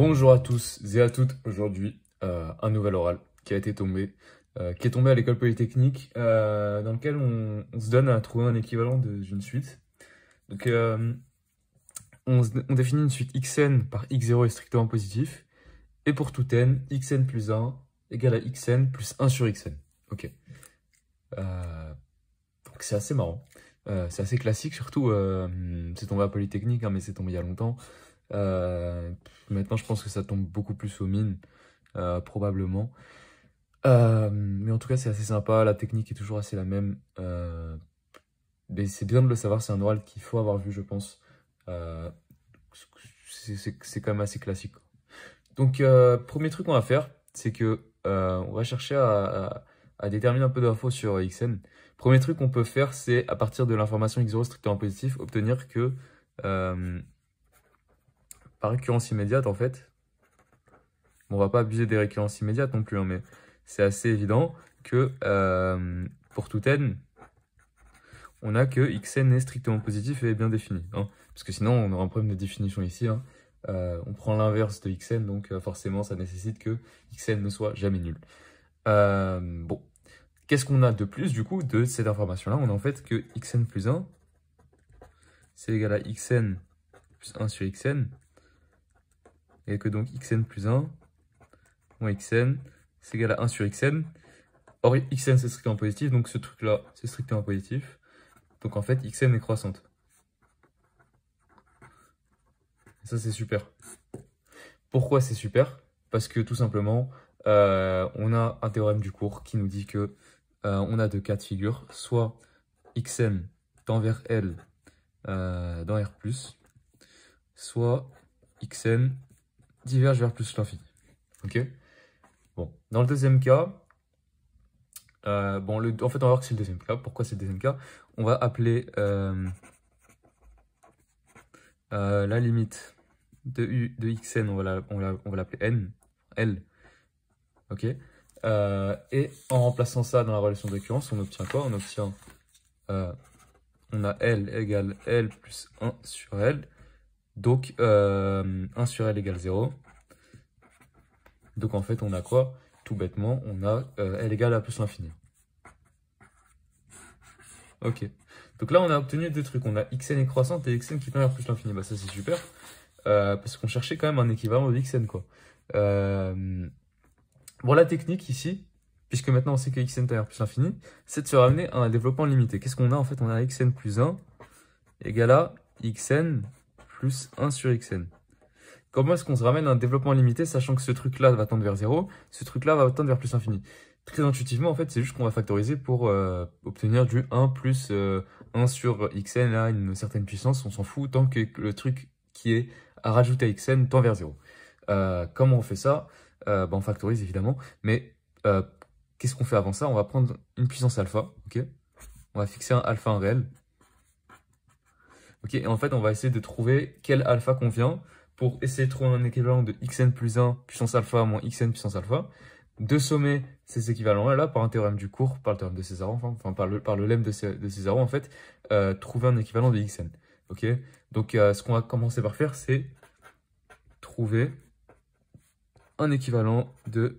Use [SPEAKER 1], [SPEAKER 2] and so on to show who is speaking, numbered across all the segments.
[SPEAKER 1] Bonjour à tous et à toutes. Aujourd'hui, un nouvel oral qui a été tombé, qui est tombé à l'école polytechnique, dans lequel on se donne à trouver un équivalent d'une suite. Donc, on définit une suite xn par x0 est strictement positif, et pour tout n, xn plus 1 égale à xn plus 1 sur xn. Ok. Donc c'est assez marrant. C'est assez classique, surtout, c'est tombé à Polytechnique, hein, mais c'est tombé il y a longtemps. Maintenant, je pense que ça tombe beaucoup plus aux mines, probablement. Mais en tout cas, c'est assez sympa. La technique est toujours assez la même. Mais c'est bien de le savoir. C'est un oral qu'il faut avoir vu, je pense. Euh, c'est quand même assez classique. Donc, premier truc qu'on va faire, c'est que on va chercher à déterminer un peu d'infos sur xn. Premier truc qu'on peut faire, c'est à partir de l'information x0 strictement positif, obtenir que par récurrence immédiate, en fait, bon, on va pas abuser des récurrences immédiates non plus, hein, mais c'est assez évident que pour tout n, on a que xn est strictement positif et bien défini. Hein, parce que sinon, on aura un problème de définition ici. Hein. On prend l'inverse de xn, donc forcément, ça nécessite que xn ne soit jamais nul. Bon, qu'est-ce qu'on a de plus, du coup, de cette information-là? On a en fait que xn plus 1, c'est égal à xn plus 1 sur xn, et que donc xn plus 1 moins xn, c'est égal à 1 sur xn. Or, xn, c'est strictement positif, donc ce truc-là, c'est strictement positif. Donc, en fait, xn est croissante. Et ça, c'est super. Pourquoi c'est super? Parce que, tout simplement, on a un théorème du cours qui nous dit que on a deux cas de figure. Soit xn tend vers L dans R+, soit xn diverge vers plus l'infini. Ok? Bon, dans le deuxième cas, en fait, on va voir que c'est le deuxième cas. Pourquoi c'est le deuxième cas? On va appeler la limite de xn, on va l'appeler n, L. Ok? Et en remplaçant ça dans la relation de récurrence, on obtient quoi? On obtient, on a L égale L plus 1 sur L. Donc, 1 sur L égale 0. Donc, en fait, on a quoi? Tout bêtement, on a L égale à plus l'infini. Ok. Donc là, on a obtenu deux trucs. On a xn est croissante et xn qui tend vers plus l'infini. Bah, ça, c'est super. Parce qu'on cherchait quand même un équivalent de xn, quoi. Bon, la technique ici, puisque maintenant on sait que xn tend vers plus l'infini, c'est de se ramener à un développement limité. Qu'est-ce qu'on a? En fait, on a xn plus 1 égale à xn plus 1 sur xn. Comment est-ce qu'on se ramène à un développement limité, sachant que ce truc-là va tendre vers 0, ce truc-là va tendre vers plus l'infini? Très intuitivement, en fait, c'est juste qu'on va factoriser pour obtenir du 1 plus 1 sur xn à une certaine puissance. On s'en fout tant que le truc qui est à rajouter à xn tend vers 0. Comment on fait ça? On factorise évidemment, mais qu'est-ce qu'on fait avant ça? On va prendre une puissance alpha, ok? On va fixer un alpha, un réel. Ok, et en fait, on va essayer de trouver quel alpha convient pour essayer de trouver un équivalent de xn plus 1 puissance alpha moins xn puissance alpha, de sommer ces équivalents-là par un théorème du cours, par le théorème de Césarov, enfin par le lemme de Césarov, en fait, trouver un équivalent de xn. Ok, donc ce qu'on va commencer par faire, c'est trouver un équivalent de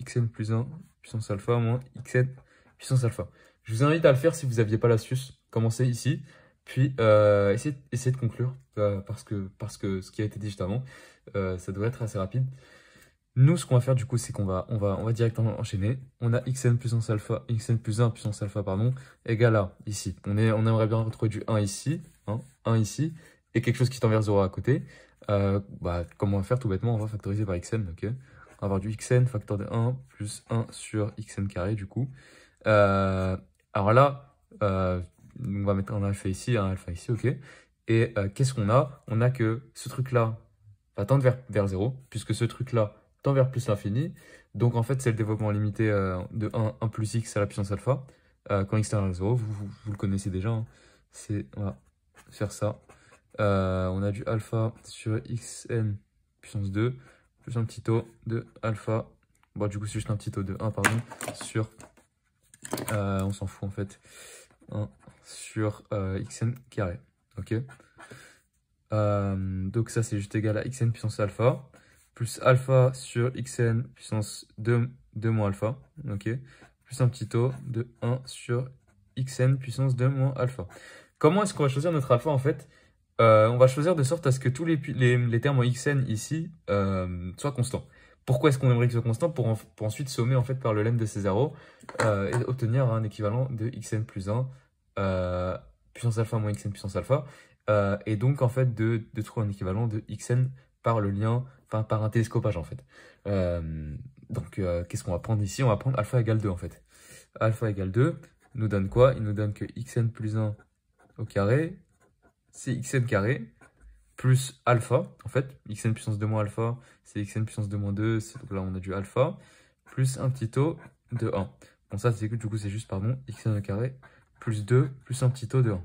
[SPEAKER 1] xn plus 1 puissance alpha moins xn puissance alpha. Je vous invite à le faire si vous n'aviez pas l'astuce. Commencez ici, puis essayez de conclure, parce que ce qui a été dit juste avant, ça devrait être assez rapide. Nous, ce qu'on va faire du coup, c'est qu'on va directement enchaîner. On a xn puissance alpha, xn plus 1 puissance alpha, pardon, égale à, ici. On aimerait bien retrouver du 1 ici, hein, 1 ici, et quelque chose qui tend vers 0 à côté. Comment on va faire? Tout bêtement, on va factoriser par xn, ok? On va avoir du xn facteur de 1 plus 1 sur xn carré, du coup. Alors là, on va mettre un alpha ici, ok? Et qu'est-ce qu'on a? On a que ce truc-là va tendre vers 0, puisque ce truc-là tend vers plus l'infini. Donc en fait, c'est le développement limité de 1 plus x à la puissance alpha. Quand x tend vers 0, vous le connaissez déjà. Hein. On va faire ça. On a du alpha sur xn puissance 2, plus un petit taux de alpha. Bon, du coup, c'est juste un petit taux de 1, pardon, sur... on s'en fout en fait. 1 sur xn carré. Ok. Donc ça, c'est juste égal à xn puissance alpha. plus alpha sur xn puissance 2 moins alpha, ok, plus un petit taux de 1 sur xn puissance 2 moins alpha. Comment est-ce qu'on va choisir notre alpha en fait? On va choisir de sorte à ce que tous les termes en xn ici soient constants. Pourquoi est-ce qu'on aimerait qu'ils soient constants? Pour ensuite sommer en fait par le lemme de Césaro et obtenir un équivalent de xn plus 1 puissance alpha moins xn puissance alpha. Et donc en fait de trouver un équivalent de xn par le lien, enfin par un télescopage en fait. Donc qu'est-ce qu'on va prendre ici? On va prendre alpha égale 2 en fait. Alpha égale 2 nous donne quoi? Il nous donne que xn plus 1 au carré, c'est xn carré, plus alpha, en fait, xn puissance 2 moins alpha, c'est xn puissance 2 moins 2, donc là on a du alpha, plus un petit taux de 1. Bon ça c'est que du coup c'est juste, pardon, xn au carré, plus 2, plus un petit taux de 1.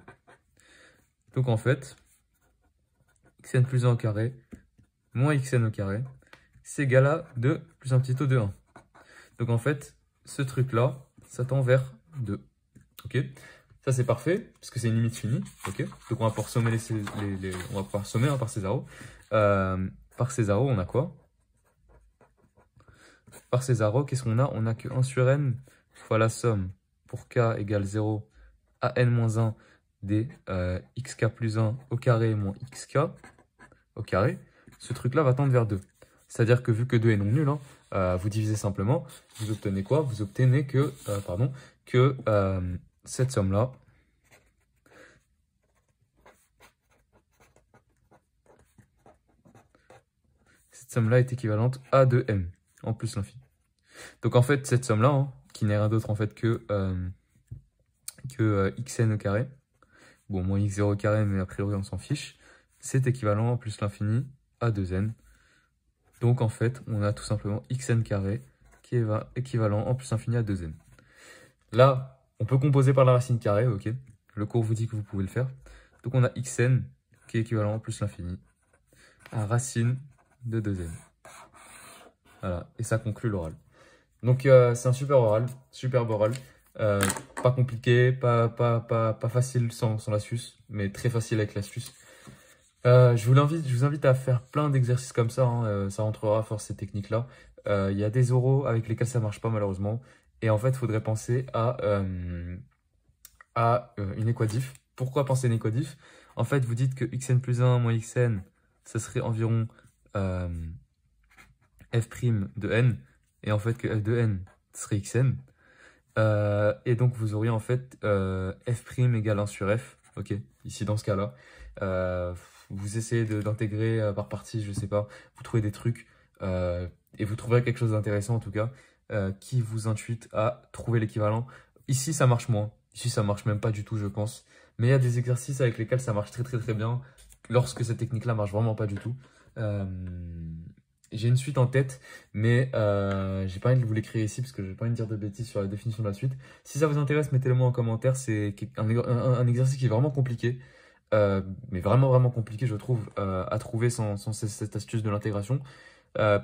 [SPEAKER 1] Donc en fait, xn plus 1 au carré, moins xn au carré, c'est égal à 2 plus un petit taux de 1. Donc en fait, ce truc-là, ça tend vers 2. Ok? Ça c'est parfait, puisque c'est une limite finie. Ok? Donc on va pouvoir sommer, on va pouvoir sommer par Césaro. Par Césaro, on a quoi? Par Césaro, qu'est-ce qu'on a? On a que 1 sur n fois la somme pour k égale 0 à n-1 des xk plus 1 au carré moins xk au carré. Ce truc-là va tendre vers 2. C'est-à-dire que vu que 2 est non nul, hein, vous divisez simplement, vous obtenez quoi? Vous obtenez que, cette somme-là, est équivalente à 2m, en plus l'infini. Donc en fait, cette somme-là, hein, qui n'est rien d'autre en fait que xn au carré, bon, moins x0 au carré, mais a priori on s'en fiche, c'est équivalent en plus l'infini à 2n. Donc en fait, on a tout simplement xn carré qui est équivalent en plus infini à 2n. Là, on peut composer par la racine carrée, ok. Le cours vous dit que vous pouvez le faire. Donc on a xn qui est équivalent en plus l'infini à racine de 2n. Voilà, et ça conclut l'oral. Donc c'est un superbe oral. Pas compliqué, pas facile sans l'astuce, mais très facile avec l'astuce. Je vous invite à faire plein d'exercices comme ça, hein, ça rentrera à force ces techniques-là. Il y a des oraux avec lesquels ça marche pas malheureusement. Et en fait, il faudrait penser à une équadif. Pourquoi penser à une équadif? En fait, vous dites que xn plus 1 moins xn, ce serait environ f' de n. Et en fait, que f de n serait xn. Et donc, vous auriez en fait f' égale 1 sur f. Ok, ici dans ce cas-là. Vous essayez d'intégrer par partie, je sais pas, vous trouvez des trucs et vous trouverez quelque chose d'intéressant en tout cas qui vous intuite à trouver l'équivalent. Ici, ça marche moins. Ici, ça marche même pas du tout, je pense. Mais il y a des exercices avec lesquels ça marche très bien lorsque cette technique-là marche vraiment pas du tout. J'ai une suite en tête, mais j'ai pas envie de vous l'écrire ici parce que j'ai pas envie de dire de bêtises sur la définition de la suite. Si ça vous intéresse, mettez-le moi en commentaire. C'est un exercice qui est vraiment compliqué. Mais vraiment compliqué je trouve à trouver sans cette astuce de l'intégration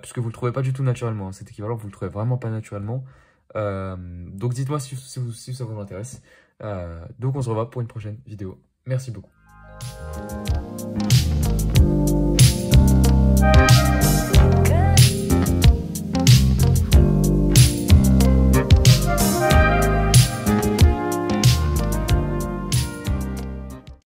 [SPEAKER 1] puisque vous le trouvez pas du tout naturellement, hein. Cet équivalent vous le trouvez vraiment pas naturellement, donc dites moi si ça vous intéresse, donc on se revoit pour une prochaine vidéo. Merci beaucoup.